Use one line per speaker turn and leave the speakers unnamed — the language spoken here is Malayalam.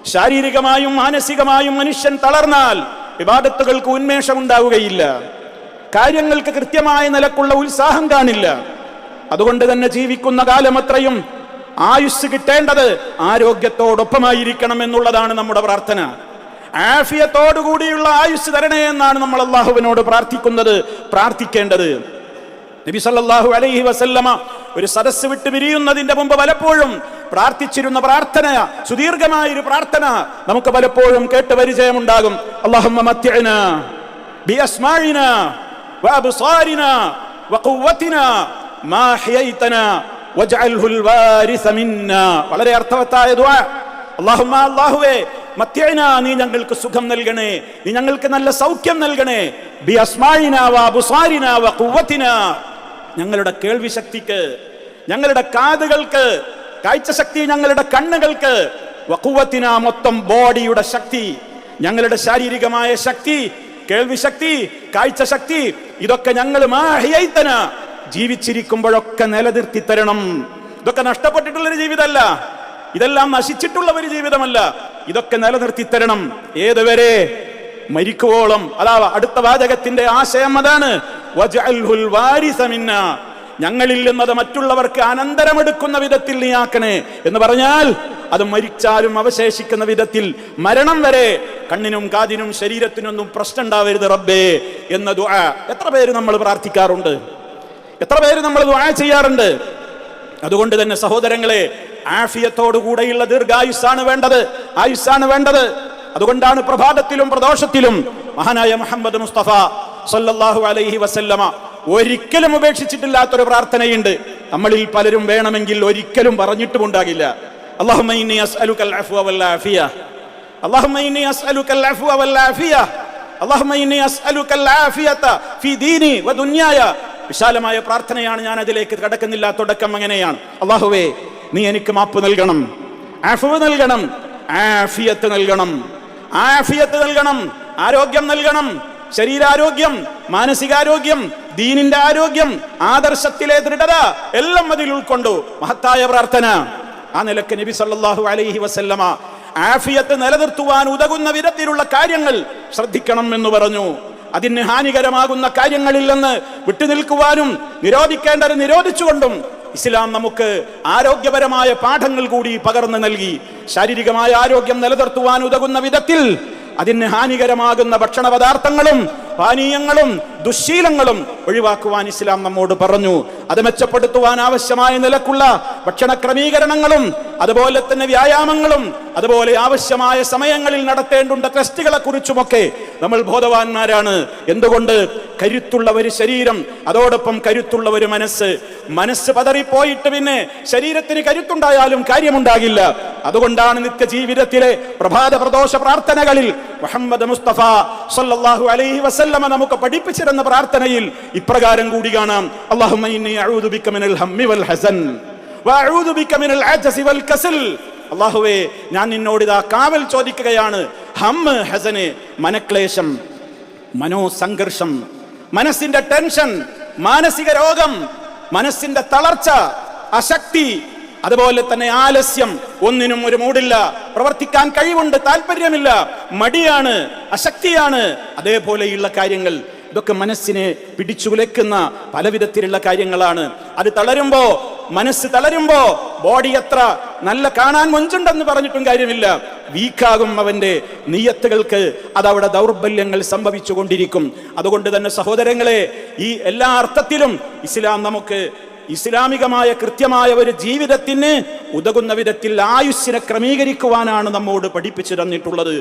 ശാരീരികമായും മാനസികമായും മനുഷ്യൻ തളർന്നാൽ ഇബാദത്തുകൾക്ക് ഉന്മേഷം ഉണ്ടാവുകയില്ല, കാര്യങ്ങൾക്ക് കൃത്യമായ നിലക്കുള്ള ഉത്സാഹം കാണില്ല. അതുകൊണ്ട് തന്നെ ജീവിക്കുന്ന കാലമത്രയും ആയുസ് കിട്ടേണ്ടത് ആരോഗ്യത്തോടൊപ്പമായിരിക്കണം എന്നുള്ളതാണ് നമ്മുടെ പ്രാർത്ഥന. ആഫിയത്തോടുകൂടിയുള്ള ആയുസ് തരണേ എന്നാണ് നമ്മൾ അള്ളാഹുവിനോട് പ്രാർത്ഥിക്കേണ്ടത്. നബി സല്ലല്ലാഹു അലൈഹി വസല്ലമ ഒരു സദസ്സ് വിട്ട് പിരിയുന്നതിന്റെ മുമ്പ് പലപ്പോഴും പ്രാർത്ഥിച്ചിരുന്ന പ്രാർത്ഥന, സുദീർഘമായൊരു പ്രാർത്ഥന നമുക്ക് പലപ്പോഴും കേട്ട് പരിചയമുണ്ടാകും. അല്ലാഹുമ്മ മത്തിഅനാ ബിഅസ്മാഇനാ വഅബ്സാരിനാ വഖുവ്വതിനാ മാ ഹയൈതനാ വജ്അൽഹുൽ വാരിസ മിന്നാ. വളരെ അർത്ഥവത്തായ ദുആ. അല്ലാഹുമ്മ, അല്ലാഹുവേ, മത്തിഅനാ, നീ ഞങ്ങൾക്ക് സുഖം നൽകണേ, നീ ഞങ്ങൾക്ക് നല്ല സൗഖ്യം നൽകണേ. ബിഅസ്മാഇനാ വഅബ്സാരിനാ വഖുവ്വതിനാ, ഞങ്ങളുടെ കേൾവി ശക്തിക്ക്, ഞങ്ങളുടെ കാതുകൾക്ക്, കാഴ്ചശക്തി ഞങ്ങളുടെ കണ്ണുകൾക്ക്, വഖുവ്വതിന മൊത്തം ബോഡിയുടെ ശക്തി, ഞങ്ങളുടെ ശാരീരികമായ ശക്തി, കേൾവി ശക്തി, കാഴ്ചശക്തി, ഇതൊക്കെ ഞങ്ങൾ മാഹിയൈതന, ജീവിച്ചിരിക്കുമ്പോഴൊക്കെ നിലനിർത്തി തരണം. ഇതൊക്കെ നഷ്ടപ്പെട്ടിട്ടുള്ളൊരു ജീവിതമല്ല, ഇതെല്ലാം നശിച്ചിട്ടുള്ള ഒരു ജീവിതമല്ല, ഇതൊക്കെ നിലനിർത്തി തരണം. ഏതുവരെ? മരിക്കുവോളം. അതാ അടുത്ത വാചകത്തിന്റെ ആശയം അതാണ്. വജ്അൽഹുൽ വാരിസ മിന്നാ, ഞങ്ങളിൽ നിന്നത് മറ്റുള്ളവർക്ക് അനന്തരമെടുക്കുന്ന വിധത്തിൽ നീയാക്കണേ എന്ന് പറഞ്ഞാൽ അത് മരിച്ചാലും അവശേഷിക്കുന്ന വിധത്തിൽ മരണം വരെ കണ്ണിനും കാതിനും ശരീരത്തിനൊന്നും പ്രശ്നം ഉണ്ടാവരുത് റബ്ബേ എന്ന ദുആ എത്ര പേര് നമ്മൾ പ്രാർത്ഥിക്കാറുണ്ട്, എത്ര പേര് നമ്മൾ ദുആ ചെയ്യാറുണ്ട്. അതുകൊണ്ട് തന്നെ സഹോദരങ്ങളെ, ആഫിയത്തോടുകൂടെയുള്ള ദീർഘായുസ്സാണ് വേണ്ടത്, ആയുസ്സാണ് വേണ്ടത്. അതുകൊണ്ടാണ് പ്രഭാതത്തിലും പ്രദോഷത്തിലും മഹാനായ മുഹമ്മദ് മുസ്തഫ സല്ലല്ലാഹു അലൈഹി വസല്ലമ ഒരിക്കലും ഉപേക്ഷിച്ചിട്ടില്ലാത്തൊരു പ്രാർത്ഥനയുണ്ട്. നമ്മളിൽ പലരും വേണമെങ്കിൽ ഒരിക്കലും പറഞ്ഞിട്ടുമുണ്ടാകില്ല. അല്ലാഹുമ്മ ഇന്നി അസ്അലുകൽ അഫ്വ വൽ ആഫിയ, അല്ലാഹുമ്മ ഇന്നി അസ്അലുകൽ അഫ്വ വൽ ആഫിയ, അല്ലാഹുമ്മ ഇന്നി അസ്അലുകൽ ആഫിയത ഫീ ദീനി വ ദുനിയായ. വിശാലമായ പ്രാർത്ഥനയാണ്, ഞാൻ അതിലേക്ക് കടക്കുന്നില്ല. തുടക്കം അങ്ങനെയാണ്. അല്ലാഹുവേ, നീ എനിക്ക് മാപ്പ് നൽകണം, അഫ്വ് നൽകണം, ആഫിയത്ത് നൽകണം, ആഫിയത്ത് നൽകണം, ആരോഗ്യം നൽകണം, ശരീരാരോഗ്യം, മാനസികാരോഗ്യം, ദീനിന്റെ ആരോഗ്യം, ആദർശത്തിലെ ദൃഢത എല്ലാം അതിൽ ഉൾക്കൊണ്ടു. മഹത്തായ പ്രാർത്ഥന. ആ നിലക്ക് നബി സല്ലല്ലാഹു അലൈഹി വസല്ലമ ആഫിയത്ത് നിലനിർത്തുവാൻ ഉതകുന്ന വിധത്തിലുള്ള കാര്യങ്ങൾ ശ്രദ്ധിക്കണം എന്ന് പറഞ്ഞു. അതിന് ഹാനികരമാകുന്ന കാര്യങ്ങളിൽ നിന്ന് വിട്ടുനിൽക്കുവാനും നിരോധിക്കേണ്ടത് നിരോധിച്ചുകൊണ്ടും ഇസ്ലാം നമുക്ക് ആരോഗ്യപരമായ പാഠങ്ങൾ കൂടി പകർന്നു നൽകി. ശാരീരികമായ ആരോഗ്യം നിലനിർത്തുവാൻ ഉതകുന്ന വിധത്തിൽ അതിന് ഹാനികരമാകുന്ന ഭക്ഷണ പദാർത്ഥങ്ങളും പാനീയങ്ങളും ദുശ്ശീലങ്ങളും ഒഴിവാക്കുവാൻ ഇസ്ലാം നമ്മോട് പറഞ്ഞു. അത് മെച്ചപ്പെടുത്തുവാൻ ആവശ്യമായ നിലക്കുള്ള ഭക്ഷണ ക്രമീകരണങ്ങളും അതുപോലെ തന്നെ വ്യായാമങ്ങളും അതുപോലെ ആവശ്യമായ സമയങ്ങളിൽ നടത്തേണ്ടുന്ന ടെസ്റ്റുകളെ കുറിച്ചുമൊക്കെ നമ്മൾ ബോധവാന്മാരാണ്. എന്തുകൊണ്ട്? കരുത്തുള്ള ഒരു ശരീരം, അതോടൊപ്പം കരുത്തുള്ള ഒരു മനസ്സ് പതറിപ്പോയിട്ട് പിന്നെ ശരീരത്തിന് കരുത്തുണ്ടായാലും കാര്യമുണ്ടാകില്ല. അതുകൊണ്ടാണ് നിത്യജീവിതത്തിലെ പ്രഭാത പ്രദോഷ പ്രാർത്ഥനകളിൽ മുഹമ്മദ് മുസ്തഫ സല്ലല്ലാഹു അലൈഹി വസല്ലമ നമുക്ക് പഠിപ്പിച്ചിരുന്ന പ്രാർത്ഥനയിൽ ഇപ്രകാരം കൂടി കാണാം. അല്ലാഹുമ്മ ഇന്നി അഊദു ബിക മിനൽ ഹമ്മി വൽ ഹസൻ വഅഊദു ബിക മിനൽ അജ്സി വൽ കസൽ. അല്ലാഹുവേ, ഞാൻ നിന്നോട് ഇതാ കാവൽ ചോദിക്കുകയാണ്. ഹമ്മ്, ഹസന്, മനക്ലേശം, മനോസംഘർഷം, മനസ്സിന്റെ ടെൻഷൻ, മാനസിക രോഗം, മനസ്സിന്റെ തളർച്ച, അശക്തി, അതുപോലെ തന്നെ ആലസ്യം, ഒന്നിനും ഒരു മൂടില്ല, പ്രവർത്തിക്കാൻ കഴിവുണ്ട്, താല്പര്യമില്ല, മടിയാണ്, അശക്തിയാണ്, അതേപോലെയുള്ള കാര്യങ്ങൾ, ഇതൊക്കെ മനസ്സിനെ പിടിച്ചുകുലയ്ക്കുന്ന പലവിധത്തിലുള്ള കാര്യങ്ങളാണ്. അത് തളരുമ്പോ, മനസ്സ് തളരുമ്പോ ബോഡി എത്ര നല്ല കാണാൻ മൊഞ്ചുണ്ടെന്ന് പറഞ്ഞിട്ടും കാര്യമില്ല, വീക്കാകും അവന്റെ നിയ്യത്തുകൾക്ക്. അതവിടെ ദൗർബല്യങ്ങൾ സംഭവിച്ചു കൊണ്ടിരിക്കും. അതുകൊണ്ട് തന്നെ സഹോദരങ്ങളെ, ഈ എല്ലാ അർത്ഥത്തിലും ഇസ്ലാം നമുക്ക് ഇസ്ലാമികമായ കൃത്യമായ ഒരു ജീവിതത്തിന് ഉതകുന്ന വിധത്തിൽ ആയുസ്സിനെ ക്രമീകരിക്കുവാനാണ് നമ്മോട് പഠിപ്പിച്ചു തന്നിട്ടുള്ളത്.